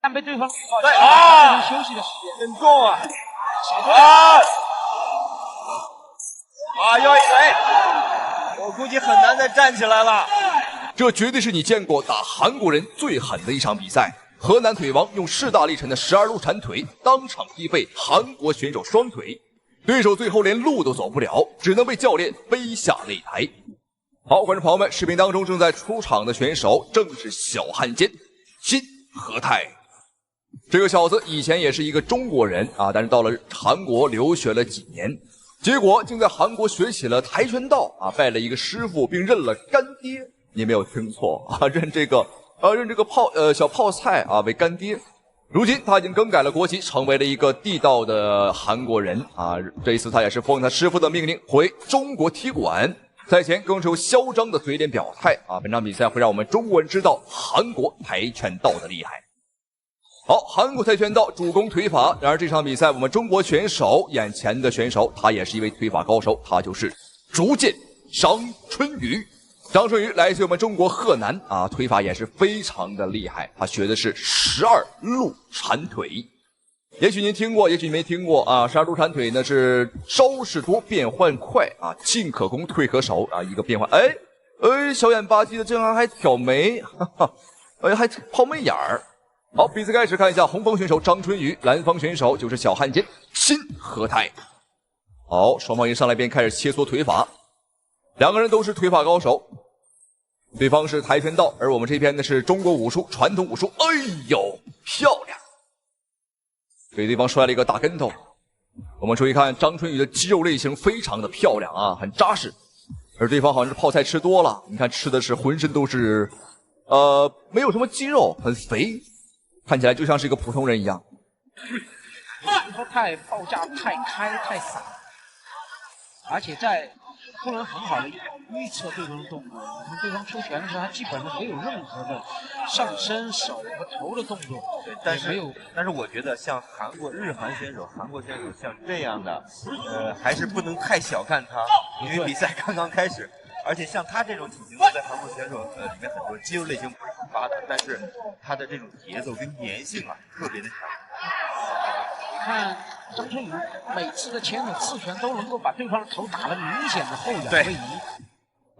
但被对方对啊，休息的时间很重啊！又一腿，我估计很难再站起来了。这绝对是你见过打韩国人最狠的一场比赛。河南腿王用势大力沉的12路铲腿，当场踢废韩国选手双腿，对手最后连路都走不了，只能被教练背下擂台。好，观众朋友们，视频当中正在出场的选手正是小汉奸辛和泰。这个小子以前也是一个中国人啊，但是到了韩国留学了几年，结果竟在韩国学起了跆拳道啊，拜了一个师傅，并认了干爹。你没有听错啊，认这个小泡菜啊为干爹。如今他已经更改了国籍，成为了一个地道的韩国人啊。这一次他也是奉他师傅的命令回中国踢馆。赛前更是有嚣张的嘴脸表态啊，本场比赛会让我们中国人知道韩国跆拳道的厉害。好，韩国跆拳道主攻腿法，然而这场比赛我们中国选手眼前的选手，他也是一位腿法高手，他就是竹剑张春雨。张春雨来自我们中国河南啊，腿法也是非常的厉害，他学的是12路铲腿。也许您听过，也许没听过啊。12路铲腿呢是招式多，变换快啊，进可攻，退可守啊，一个变换。小眼吧唧的，这样还挑眉，哈哈，还抛眉眼儿。好，比赛开始，看一下红方选手张春雨，蓝方选手就是小汉奸辛和泰。好，双方一上来便开始切磋腿法，两个人都是腿法高手。对方是跆拳道，而我们这边呢是中国武术，传统武术。哎呦，漂亮！给对方摔了一个大跟头。我们注意看张春雨的肌肉类型非常的漂亮啊，很扎实。而对方好像是泡菜吃多了，你看吃的是浑身都是，没有什么肌肉，很肥，看起来就像是一个普通人一样。他太报价太开太散，而且在不能很好的预测对方的动作。你看对方出拳的时候，他基本上没有任何的上身、手和头的动作。对，但是我觉得像日韩选手像这样的，还是不能太小看他，因为比赛刚刚开始。而且像他这种体型的，在韩国选手里面很多肌肉类型不是很发达，但是他的这种节奏跟粘性啊特别的强。看张春雨每次的前手刺拳都能够把对方的头打得明显的后仰位移。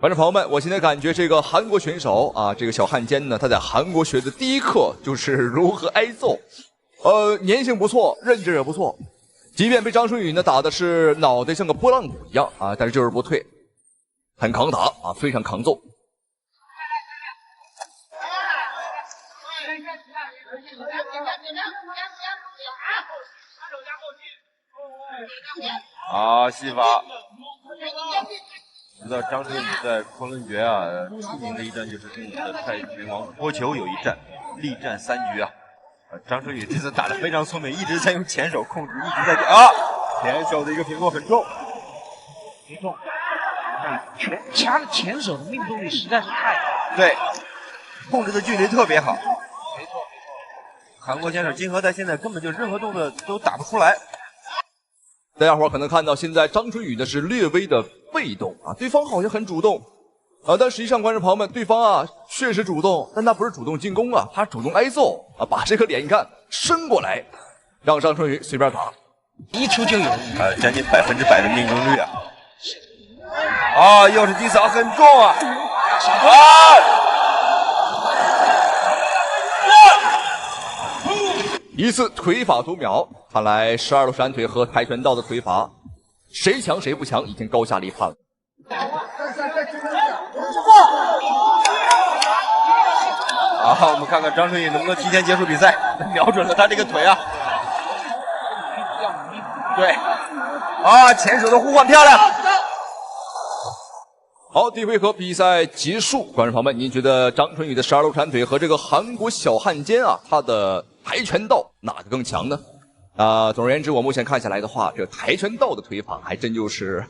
观众朋友们，我现在感觉这个韩国选手啊，这个小汉奸呢，他在韩国学的第一课就是如何挨揍，粘性不错，韧劲也不错。即便被张春雨呢打的是脑袋像个拨浪鼓一样啊，但是就是不退，很抗打啊，非常抗揍。好，戏法。知道张春雨在昆仑决啊，出名的一战就是跟我们的太拳王波球有一战，力战3局啊。张春雨这次打得非常聪明，一直在用前手控制，一直在前手的一个平握很重，没重。他的前手的命中率实在是太好，对，控制的距离特别好。没错。韩国选手金和泰现在根本就任何动作都打不出来。大家伙可能看到，现在张春雨的是略微的被动啊，对方好像很主动啊，但实际上观众朋友们，对方啊确实主动，但他不是主动进攻啊，他主动挨揍啊，把这个脸你看伸过来，让张春雨随便打，一出就有，将近100%的命中率啊！又是低扫很重啊！一次腿法读秒，看来12路闪腿和跆拳道的腿法，谁强谁不强已经高下立判了。好，我们看看张春雨能不能提前结束比赛，瞄准了他这个腿啊！对，前手的互换漂亮。好，第一回合比赛结束，观众朋友们，您觉得张春雨的12路铲腿和这个韩国小汉奸啊，他的跆拳道哪个更强呢？总而言之，我目前看下来的话，这跆拳道的腿法还真就是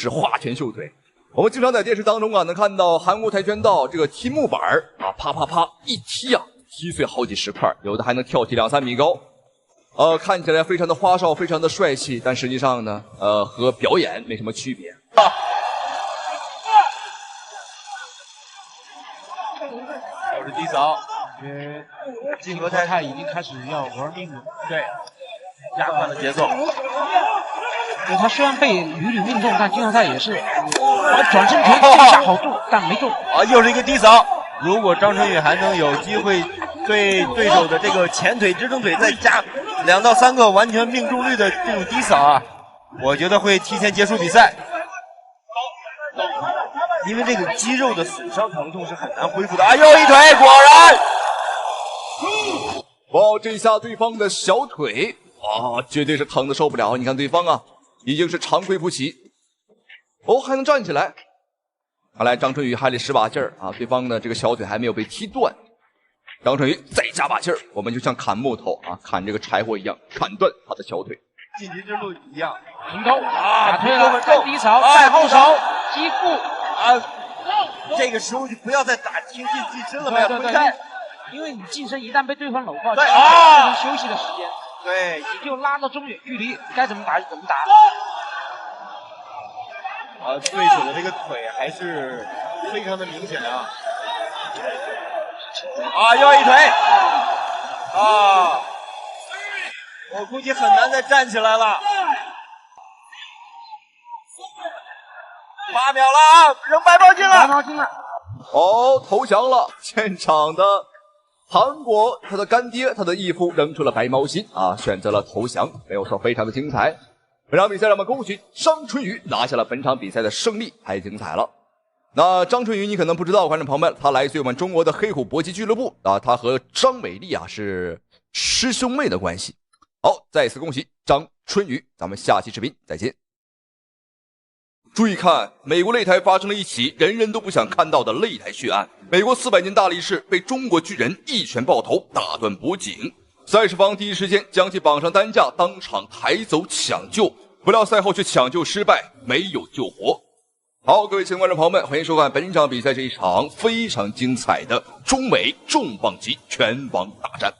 花拳绣腿。我们经常在电视当中啊，能看到韩国跆拳道这个踢木板啊，啪啪啪一踢啊，踢碎好几10块，有的还能跳起2、3米高。看起来非常的花哨，非常的帅气，但实际上呢，和表演没什么区别。又是低扫，觉金和泰金和泰已经开始要玩命了。对，加快了节奏。对，他虽然被屡屡命中，但金和泰也是转身拳这一下好中，但没中。啊，又是一个低扫。如果张晨宇还能有机会对对手的这个前腿支撑腿再加2到3个完全命中率的这种低扫啊，我觉得会提前结束比赛。因为这个肌肉的损伤疼痛是很难恢复的。啊，又一腿，果然。哇，这下对方的小腿啊，绝对是疼的受不了。你看对方啊，已经是长跪不起，哦，还能站起来。看来张春雨还得使把劲儿啊，对方的这个小腿还没有被踢断。张春雨再加把劲儿，我们就像砍木头啊，砍这个柴火一样，砍断他的小腿。晋级之路一样，平头啊，推了，再低扫，啊、再后手，击腹啊，这个时候就不要再打挺进近身了，对对对，因为你近身一旦被对方搂抱，对啊，休息的时间，对，你就拉到中远距离，该怎么打就怎么打。对手的这个腿还是非常的明显啊！啊，又一腿！啊，我估计很难再站起来了。8秒了啊，扔白毛巾了！白毛巾了！哦，投降了！现场的韩国，他的干爹，他的义父扔出了白毛巾啊，选择了投降，没有错，非常的精彩。本场比赛让我们恭喜张春雨拿下了本场比赛的胜利，太精彩了。那张春雨你可能不知道，观众朋友们，他来自于我们中国的黑虎搏击俱乐部啊，他和张美丽啊是师兄妹的关系。好，再次恭喜张春雨，咱们下期视频再见。注意看，美国擂台发生了一起人人都不想看到的擂台血案。美国400斤大力士被中国巨人一拳爆头，打断脖颈。赛事方第一时间将其绑上担架，当场抬走抢救，不料赛后却抢救失败，没有救活。好，各位亲爱的观众朋友们，欢迎收看本场比赛，这一场非常精彩的中美重磅级拳王大战。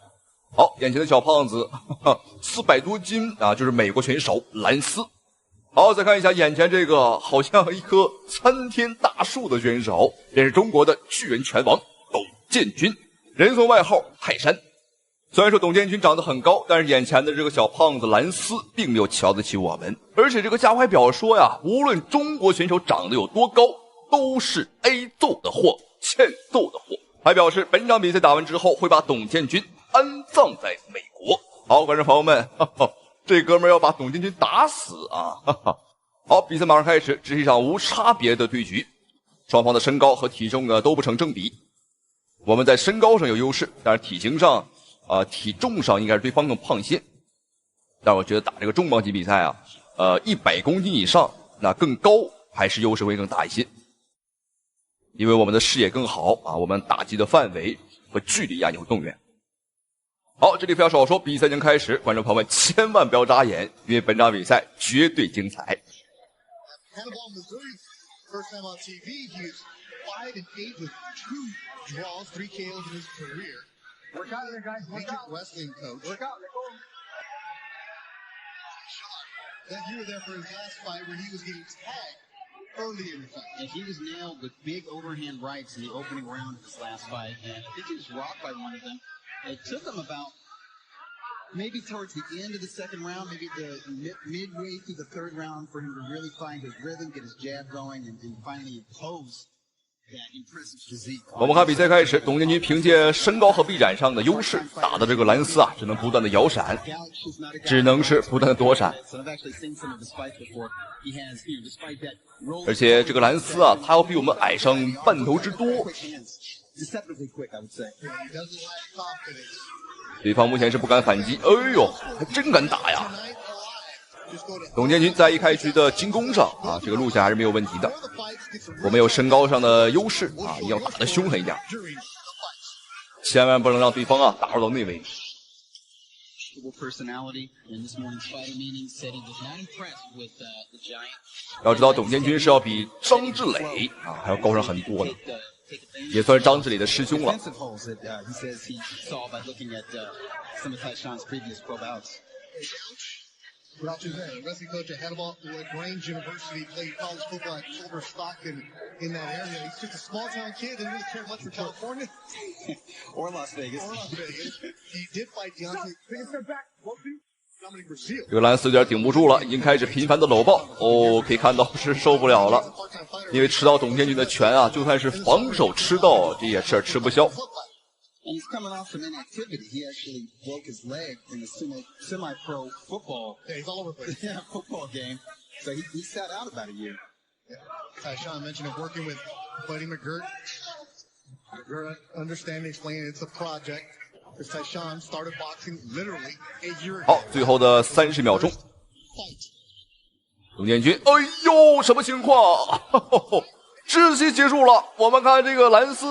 好，眼前的小胖子400多斤啊，就是美国选手兰斯。好，再看一下眼前这个好像一棵参天大树的选手，这是中国的巨人拳王董建军，人送外号泰山。虽然说董建军长得很高，但是眼前的这个小胖子兰斯并没有瞧得起我们，而且这个家伙还表说呀，无论中国选手长得有多高，都是 A 揍的货，欠揍的货。还表示本场比赛打完之后会把董建军安葬在美国。好，观众朋友们，这哥们儿要把董建军打死啊！好，比赛马上开始，这是一场无差别的对局，双方的身高和体重呢都不成正比。我们在身高上有优势，但是体型上体重上应该是对方更胖一些。但我觉得打这个重磅级比赛啊，100公斤以上，那更高还是优势会更大一些，因为我们的视野更好啊，我们打击的范围和距离啊有更远。好，这里不要少说，比赛已经开始，观众朋友们千万不要眨眼，因为本场比赛绝对精彩。Early in the fight. And he was nailed with big overhand rights in the opening round of his last fight, and I think he was rocked by one of them. It took him about maybe towards the end of the second round, maybe the midway through the third round for him to really find his rhythm, get his jab going, and finally impose that impressive physique. 我们看比赛开始，董建军凭借身高和臂展上的优势，打的这个兰斯啊，只能不断的摇闪，只能是不断的躲闪。而且这个兰斯啊，他要比我们矮上半头之多。对方目前是不敢反击，哎呦，还真敢打呀！董建军在一开局的进攻上啊，这个路线还是没有问题的。我们有身高上的优势啊，一定要打得凶狠一点，千万不能让对方啊打入到内围。要知道董建军是要比张志磊啊还要高上很多的，也算是张志磊的师兄了。Ralph Jose, wrestling coach at LaGrange University, played college football at Culver Stockton in that area. He's just a small town kid, didn't really care much for California. Or Las Vegas. He did fight Deontay. Take a step back. Dominic Brazil. 这个兰斯有点顶不住了，已经开始频繁的搂抱。哦，可以看到是受不了了，因为吃到董建军的拳啊，就算是防守吃到，这也是吃不消。 And he's coming off some inactivity. He actually broke his leg in a semi-pro football. Yeah, he's all over the place. Yeah, football game. So he sat out about a year. Yeah. Tyshawn mentioned of working with Buddy McGirt. McGirt understanding, explaining it's a project. Because Tyshawn started boxing literally a year ago. 好，最后的30秒钟，董建军，哎呦，什么情况？窒息结束了。我们看这个兰斯。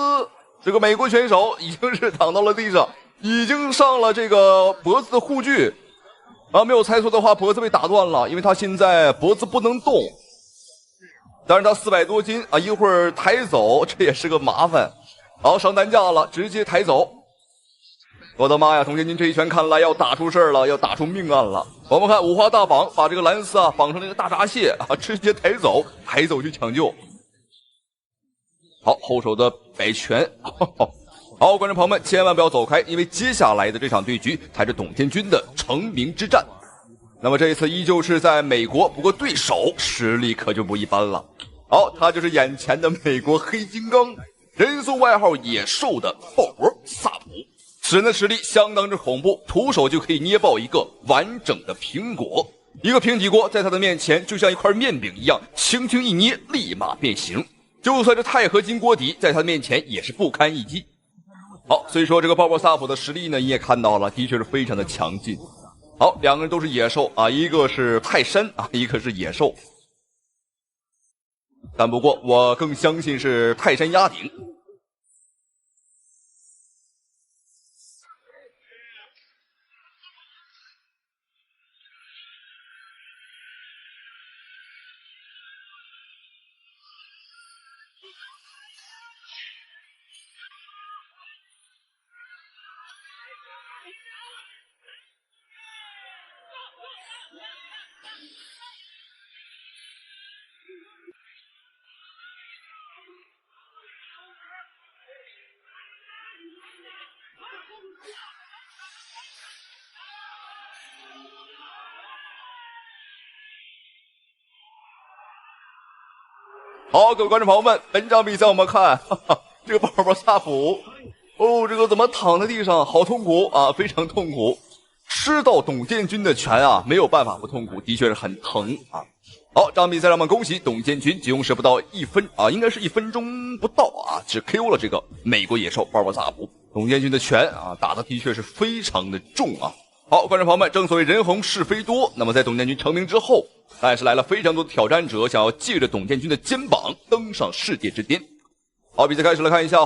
这个美国选手已经是躺到了地上，已经上了这个脖子的护具，啊，没有猜错的话，脖子被打断了，因为他现在脖子不能动。但是他400多斤啊，一会儿抬走，这也是个麻烦。好，上担架了，直接抬走。我的妈呀，董建军这一拳看来要打出事儿了，要打出命案了。我们看五花大绑，把这个兰斯啊绑成那个大闸蟹啊，直接抬走去抢救。 好，后手的摆拳，好，观众朋友们千万不要走开，因为接下来的这场对局才是董建军的成名之战。那么这一次依旧是在美国，不过对手实力可就不一般了。好，他就是眼前的美国黑金刚，人送外号野兽的鲍勃萨普。此人的实力相当之恐怖，徒手就可以捏爆一个完整的苹果。一个平底锅在他的面前就像一块面饼一样，轻轻一捏，立马变形。 就算是钛合金锅底，在他面前也是不堪一击。好，所以说这个鲍勃萨普的实力呢，你也看到了，的确是非常的强劲。好，两个人都是野兽啊，一个是泰山啊，一个是野兽。但不过我更相信是泰山压顶。 好，各位观众朋友们，本场比赛我们看，这个鲍勃萨普，哦，这个怎么躺在地上，好痛苦啊，非常痛苦。吃到董建军的拳啊，没有办法不痛苦，的确是很疼啊。好，这场比赛让我们恭喜董建军，仅用时不到1分啊，应该是1分钟不到啊，只 KO 了这个美国野兽鲍勃萨普。董建军的拳啊，打的的确是非常的重啊。好，观众朋友们，正所谓人红是非多，那么在董建军成名之后。 但是来了非常多的挑战者，想要借着董建军的肩膀登上世界之巅。好，比赛开始了，看一下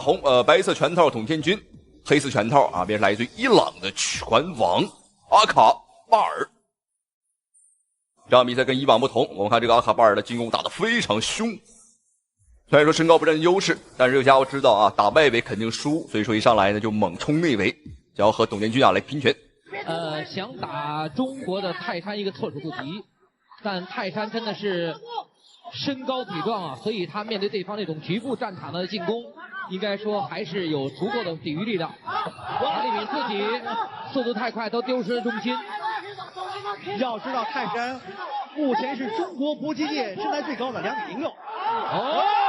白色拳套董建军，黑色拳套啊，便是来自于伊朗的拳王阿卡巴尔。这场比赛跟以往不同，我们看这个阿卡巴尔的进攻打得非常凶。虽然说身高不占优势，但是这个家伙知道啊，打外围肯定输，所以说一上来呢就猛冲内围，想要和董建军啊来拼拳。想打中国的泰山一个措手不及。 但泰山真的是身高体壮啊，所以他面对对方那种局部战场的进攻，应该说还是有足够的抵御力的。王立敏自己速度太快，都丢失了重心。要知道泰山目前是中国搏击界身材最高的2.06米。哦，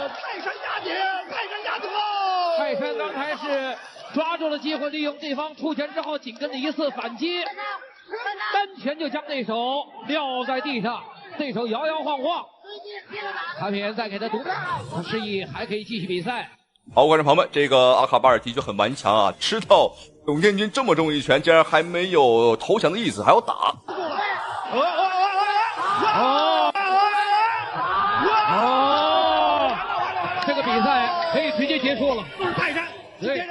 泰山压顶，泰山压顶喽！泰山刚才是抓住了机会，利用对方出拳之后紧跟着一次反击。 单拳就将对手撂在地上，对手摇摇晃晃。卡片再给他读，不示意还可以继续比赛。好，观众朋友们，这个阿卡巴尔的确很顽强啊，吃到董建军这么重一拳，竟然还没有投降的意思，还要打。这个比赛可以直接结束了。泰山，对。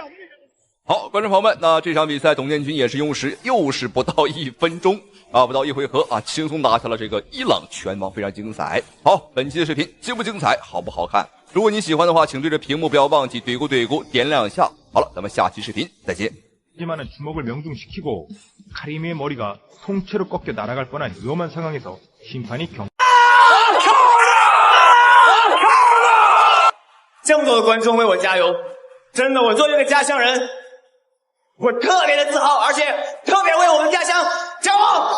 好，观众朋友们，那这场比赛董建军也是用时又是不到1分钟啊，不到1回合啊，轻松拿下了这个伊朗拳王，非常精彩。好，本期的视频精不精彩，好不好看？如果你喜欢的话，请对着屏幕不要忘记怼咕点2下。好了，咱们下期视频再见。하지만은 주먹을 명중시키고 카림의 머리가 통째로 꺾여 날아갈 뻔한 위험한 상황에서 심판이 这么多的观众为我加油，真的，我作为一个家乡人，我特别的自豪，而且特别为我们家乡骄傲，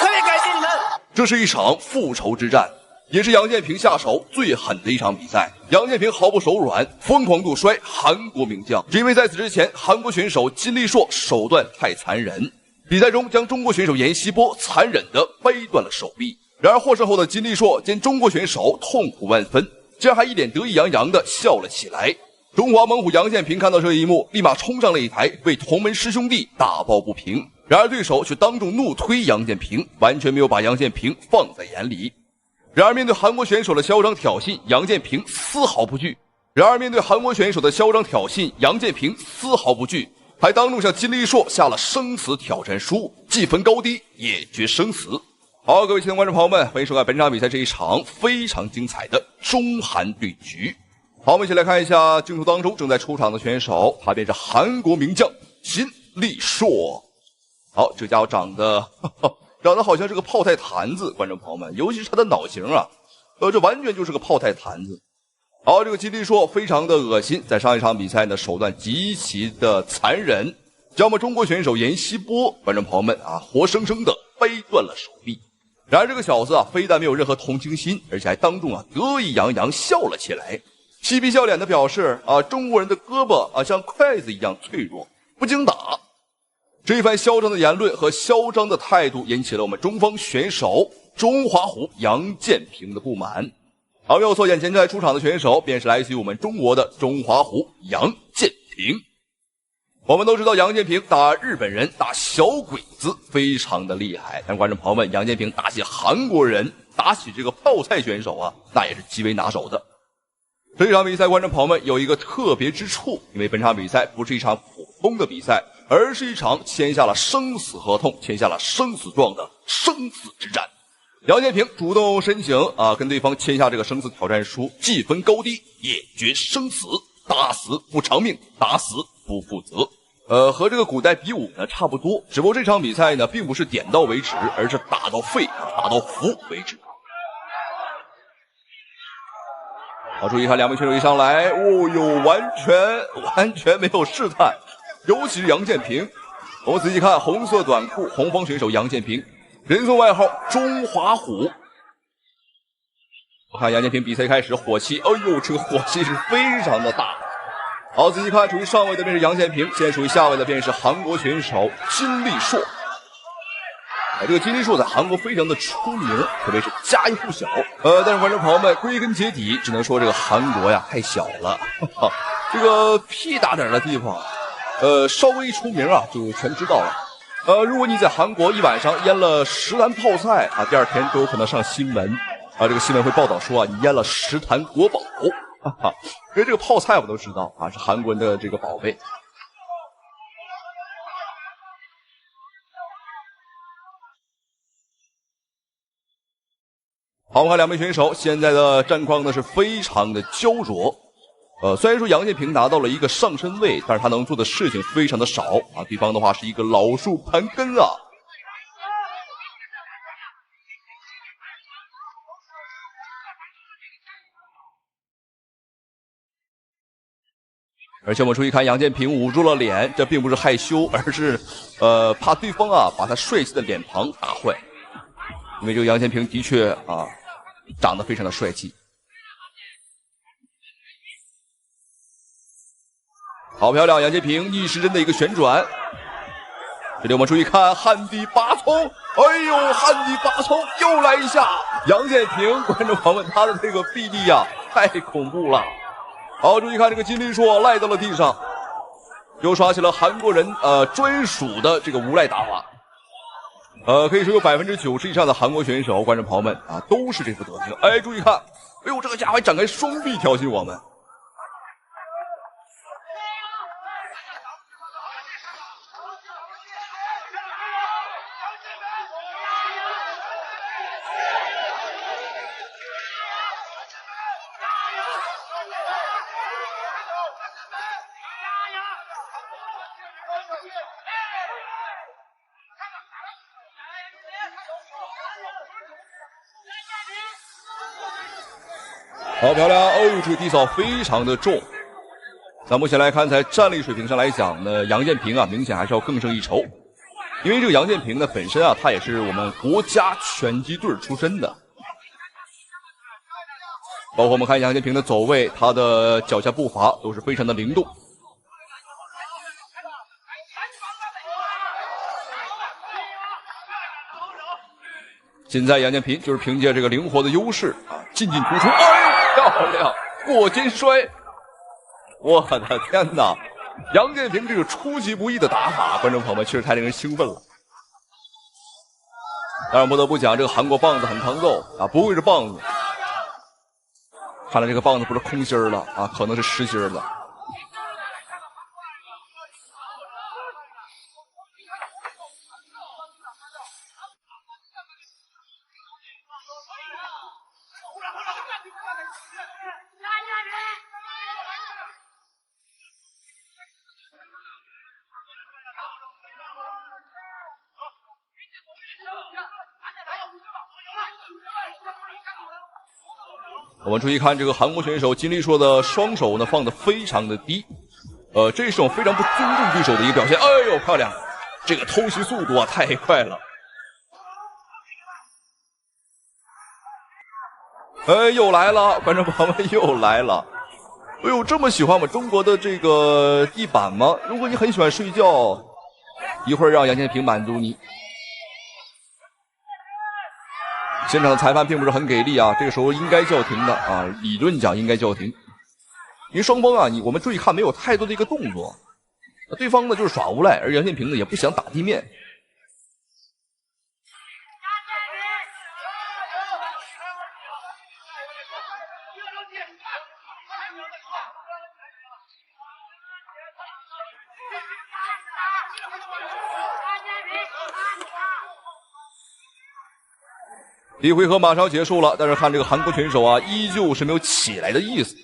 特别感谢你们。这是一场复仇之战，也是杨建平下手最狠的一场比赛。杨建平毫不手软，疯狂怒摔韩国名将，只因为在此之前，韩国选手金立硕手段太残忍，比赛中将中国选手严希波残忍地掰断了手臂。然而获胜后的金立硕见中国选手痛苦万分，竟然还一脸得意洋洋地笑了起来。中华猛虎杨建平看到这一幕，立马冲上擂台为同门师兄弟打抱不平。然而对手却当众怒推杨建平，完全没有把杨建平放在眼里。然而面对韩国选手的嚣张挑衅，杨建平丝毫不惧。还当众向金立硕下了生死挑战书，既分高低，也决生死。好，各位亲爱的观众朋友们，欢迎收看本场比赛这一场非常精彩的中韩对局。好，我们一起来看一下镜头当中正在出场的选手，他便是韩国名将金立硕。好，这家伙长得好像是个泡菜坛子，观众朋友们，尤其是他的脑型啊，这完全就是个泡菜坛子。好，这个金立硕非常的恶心，在上一场比赛呢，手段极其的残忍，将我们中国选手严希波，观众朋友们啊，活生生的掰断了手臂。然而这个小子啊，非但没有任何同情心，而且还当众啊得意洋洋笑了起来，嬉皮笑脸的表示啊，中国人的胳膊啊像筷子一样脆弱，不经打。这一番嚣张的言论和嚣张的态度引起了我们中方选手中华虎杨建平的不满。好，没有错，眼前正在出场的选手便是来自于我们中国的中华虎杨建平。我们都知道杨建平打日本人打小鬼子非常的厉害，但观众朋友们，杨建平打起韩国人，打起这个泡菜选手啊，那也是极为拿手的。这场比赛观众朋友们有一个特别之处，因为本场比赛不是一场普通的比赛，而是一场签下了生死合同、签下了生死状的生死之战。杨建平主动申请啊，跟对方签下这个生死挑战书，既分高低，也决生死，打死不偿命，打死不负责。和这个古代比武呢差不多，只不过这场比赛呢并不是点到为止，而是打到废、打到服为止。好，注意看两位选手一上来，哦哟，完全没有试探，尤其是杨建平。我们仔细看红色短裤，红方选手杨建平，人送外号中华虎。我看杨建平比赛开始火气，哎呦，这个火气是非常的大。好，仔细看，处于上位的便是杨建平，现在处于下位的便是韩国选手金立硕。这个金立硕在韩国非常的出名，可谓是家喻户晓。但是观众朋友们，归根结底，只能说这个韩国呀太小了，这个屁大点的地方，稍微一出名啊，就全知道了。如果你在韩国一晚上腌了10坛泡菜啊，第二天都有可能上新闻啊，这个新闻会报道说啊，你腌了10坛国宝。因为这个泡菜我们都知道啊，是韩国人的这个宝贝。好，我们看两位选手现在的战况呢是非常的焦灼。虽然说杨建平拿到了一个上身位，但是他能做的事情非常的少啊。对方的话是一个老树盘根啊。而且我们注意看，杨建平捂住了脸，这并不是害羞，而是怕对方啊把他帅气的脸庞打坏。因为这个杨建平的确啊长得非常的帅气。好漂亮，杨建平逆时针的一个旋转。这里我们注意看旱地拔葱，哎呦，旱地拔葱又来一下。杨建平，观众朋友们，他的这个臂力呀太恐怖了。好，注意看这个金立硕赖到了地上，又耍起了韩国人专属的这个无赖打法。可以说有90%以上的韩国选手，观众朋友们啊，都是这副德行。哎，注意看，哎呦，这个家伙还展开双臂挑衅我们。好漂亮哦！这个低扫非常的重。咱目前来看，在战力水平上来讲呢，杨建平啊，明显还是要更胜一筹。因为这个杨建平呢，本身啊，他也是我们国家拳击队出身的。包括我们看杨建平的走位，他的脚下步伐都是非常的灵动。现在杨建平就是凭借这个灵活的优势啊，进进出出，哎，漂亮，过肩摔！我的天哪，杨建平这个出其不意的打法，观众朋友们确实太令人兴奋了。当然不得不讲，这个韩国棒子很抗揍啊，不愧是棒子。看来这个棒子不是空心儿了啊，可能是实心儿的。我们注意看这个韩国选手金立硕的双手呢放得非常的低，这是种非常不尊重对手的一个表现。哎呦，漂亮！这个偷袭速度啊太快了。哎，又来了，观众朋友们又来了。哎呦，这么喜欢我们中国的这个地板吗？如果你很喜欢睡觉，一会儿让杨建平满足你。现场的裁判并不是很给力啊，这个时候应该叫停的啊，理论讲应该叫停。因为双方啊，我们注意看没有太多的一个动作，对方呢就是耍无赖，而杨建平呢也不想打地面。第一回合马上结束了，但是看这个韩国选手啊，依旧是没有起来的意思。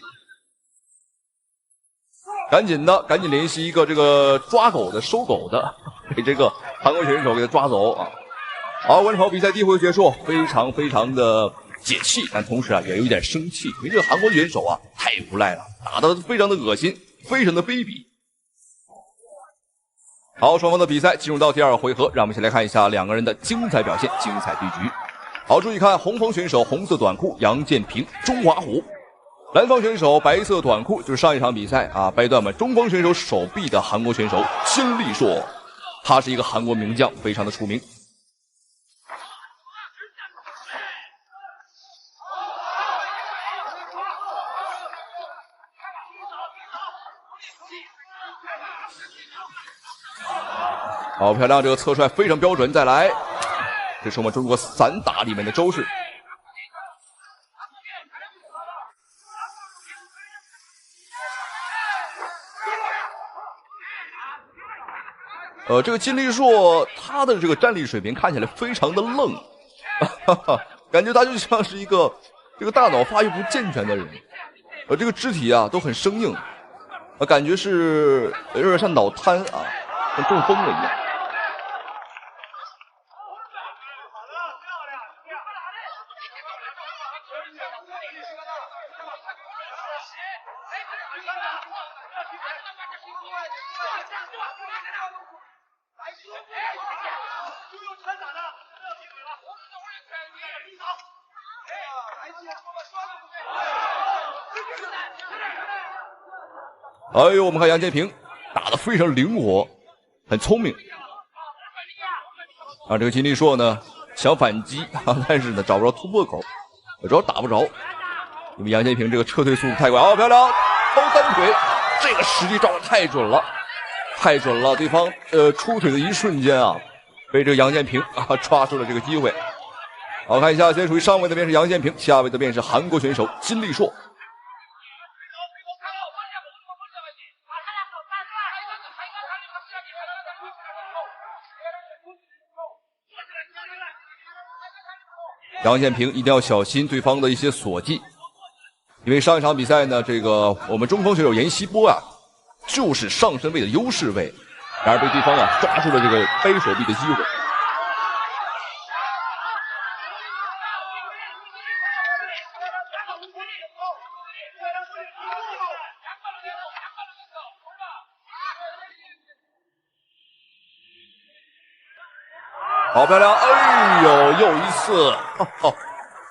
赶紧联系一个这个抓狗的、收狗的，给这个韩国选手给他抓走啊！好，观众朋友，比赛第一回合结束，非常的解气，但同时啊也有一点生气，因为这个韩国选手啊太无赖了，打得非常的恶心，非常的卑鄙。好，双方的比赛进入到第二回合，让我们一起来看一下两个人的精彩表现、精彩对局。好，注意看红方选手红色短裤杨建平，中华虎；蓝方选手白色短裤就是上一场比赛啊掰断我们中方选手手臂的韩国选手金立硕，他是一个韩国名将，非常的出名。好漂亮，这个侧踹非常标准，再来。这是我们中国散打里面的招式。这个金立硕他的这个战力水平看起来非常的愣，感觉他就像是一个这个大脑发育不健全的人，这个肢体啊都很生硬，感觉是有点像脑瘫啊，跟中风了一样。哎呦，我们看杨建平打得非常灵活，很聪明。这个金立硕呢想反击但是呢找不着突破口，主要打不着，因为杨建平这个撤退速度太快。漂亮，掏单腿，这个实际抓得太准了，太准了！对方出腿的一瞬间啊，被这个杨建平抓住了这个机会。好，看一下，现在属于上位的便是杨建平，下位的便是韩国选手金立硕。杨建平一定要小心对方的一些锁技，因为上一场比赛呢，这个我们中锋选手严希波啊，就是上身位的优势位，然而被对方啊抓住了这个掰手臂的机会。好漂亮！哎呦，又一次！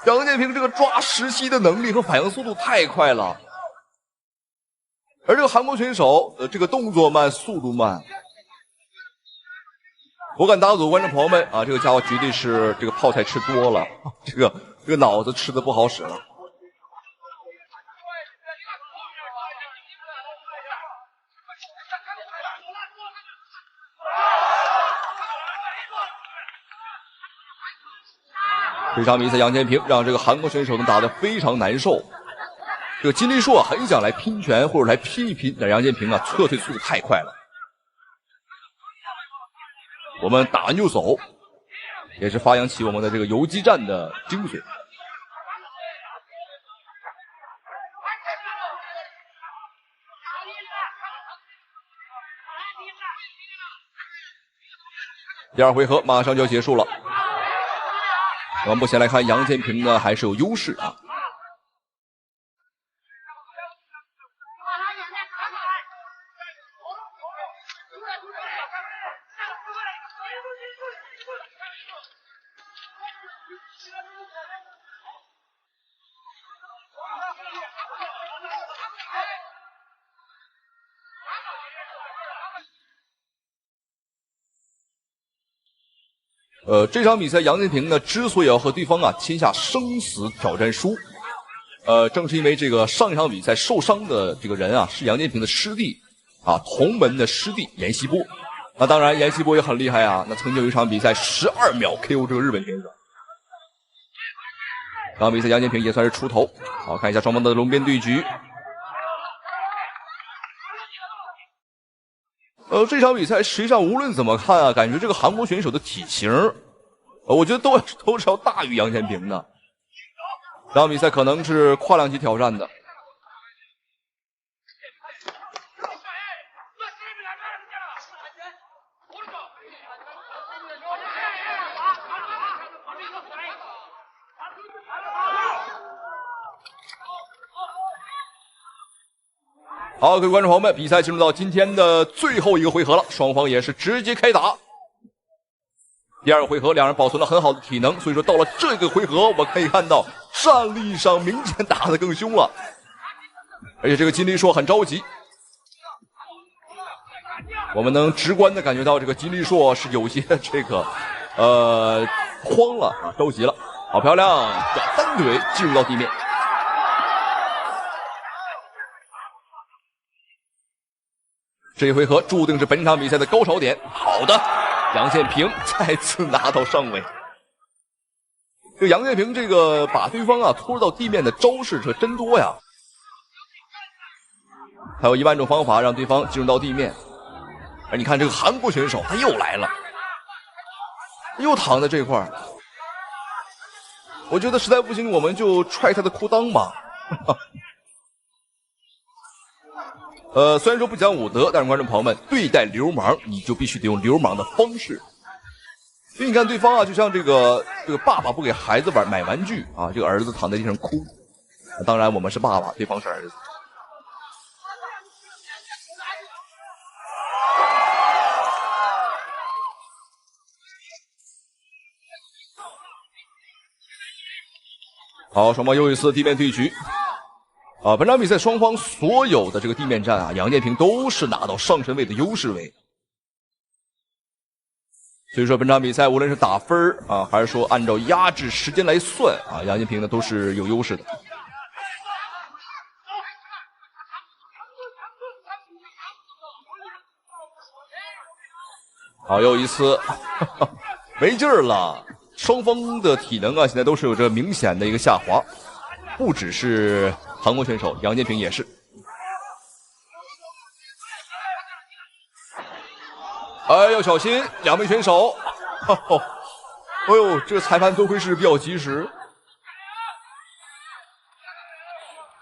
杨建平这个抓时机的能力和反应速度太快了，而这个韩国选手这个动作慢，速度慢。我敢打赌，观众朋友们啊，这个家伙绝对是这个泡菜吃多了，这个脑子吃的不好使了。这场比赛，杨建平让这个韩国选手们打得非常难受。这个金立硕很想来拼拳或者来拼一拼，但杨建平啊撤退速度太快了。我们打完就走，也是发扬起我们的这个游击战的精髓。第二回合马上就要结束了。我们目前来看，杨建平呢还是有优势啊。这场比赛杨建平呢之所以要和对方啊签下生死挑战书，正是因为这个上一场比赛受伤的这个人啊是杨建平的师弟啊，同门的师弟严希波。那当然严希波也很厉害啊，那曾经有一场比赛12秒 KO 这个日本选手。这场比赛杨建平也算是出头。好，看一下双方的龙边对局。这场比赛实际上无论怎么看啊，感觉这个韩国选手的体型，我觉得都是要大于杨建平的。这场比赛可能是跨量级挑战的。好，各位观众朋友们，比赛进入到今天的最后一个回合了，双方也是直接开打。第二个回合，两人保存了很好的体能，所以说到了这个回合，我们可以看到战力上明显打得更凶了，而且这个金立硕很着急，我们能直观的感觉到这个金立硕是有些这个慌了啊，着急了。好漂亮，单腿进入到地面。这一回合注定是本场比赛的高潮点。好的，杨建平再次拿到上位。这杨建平这个把对方啊拖入到地面的招式可真多呀，还有10000种方法让对方进入到地面。而你看这个韩国选手他又来了，又躺在这块儿。我觉得实在不行我们就踹他的裤裆吧。虽然说不讲武德，但是观众朋友们，对待流氓你就必须得用流氓的方式。所以你看对方啊，就像这个爸爸不给孩子买玩具啊，这个儿子躺在地上哭。当然我们是爸爸，对方是儿子。好，双方又一次地面对局。本场比赛双方所有的这个地面战啊，杨建平都是拿到上身位的优势位。所以说本场比赛无论是打分啊，还是说按照压制时间来算啊，杨建平呢都是有优势的。好，又一次没劲儿了，双方的体能啊现在都是有着明显的一个下滑，不只是韩国选手，杨建平也是。哎，要小心，两位选手。哎呦，这个裁判多亏是比较及时。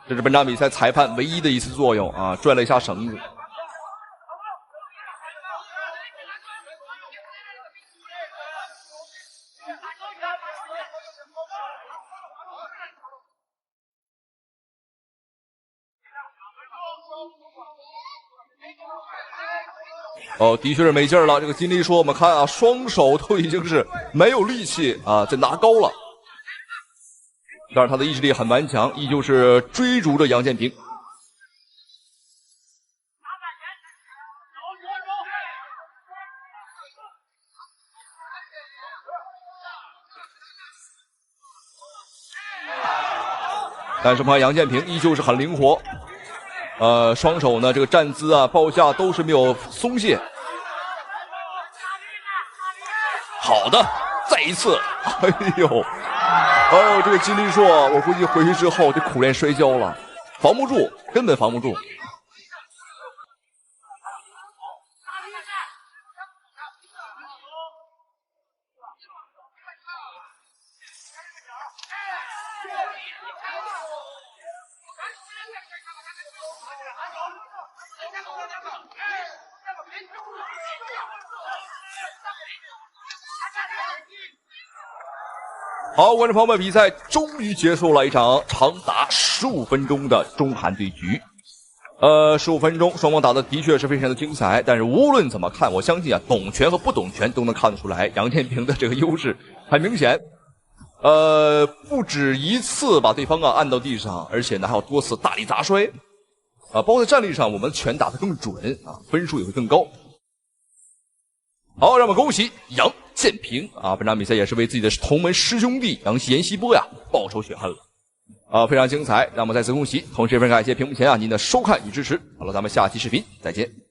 这是本场比赛裁判唯一的一次作用啊，拽了一下绳子。哦，的确是没劲儿了。这个金立说，我们看啊，双手都已经是没有力气啊，在拿高了。但是他的意志力很顽强，依旧是追逐着杨建平。但是我们看杨建平依旧是很灵活，双手呢这个站姿啊、抱下都是没有松懈。好的，再一次，哎呦，这个金立硕，我估计回去之后得苦练摔跤了，防不住，根本防不住。好，观众朋友们，比赛终于结束了，一场长达15分钟的中韩对局。15分钟，双方打的的确是非常的精彩，但是无论怎么看，我相信啊，懂拳和不懂拳都能看得出来，杨建平的这个优势很明显。不止一次把对方啊按到地上，而且呢还有多次大力砸摔。包括在战力上，我们拳打得更准啊，分数也会更高。好，让我们恭喜杨建平啊！本场比赛也是为自己的同门师兄弟阎锡波呀报仇雪恨了，非常精彩。让我们再次恭喜，同时也非常感谢屏幕前啊您的收看与支持。好了，咱们下期视频再见。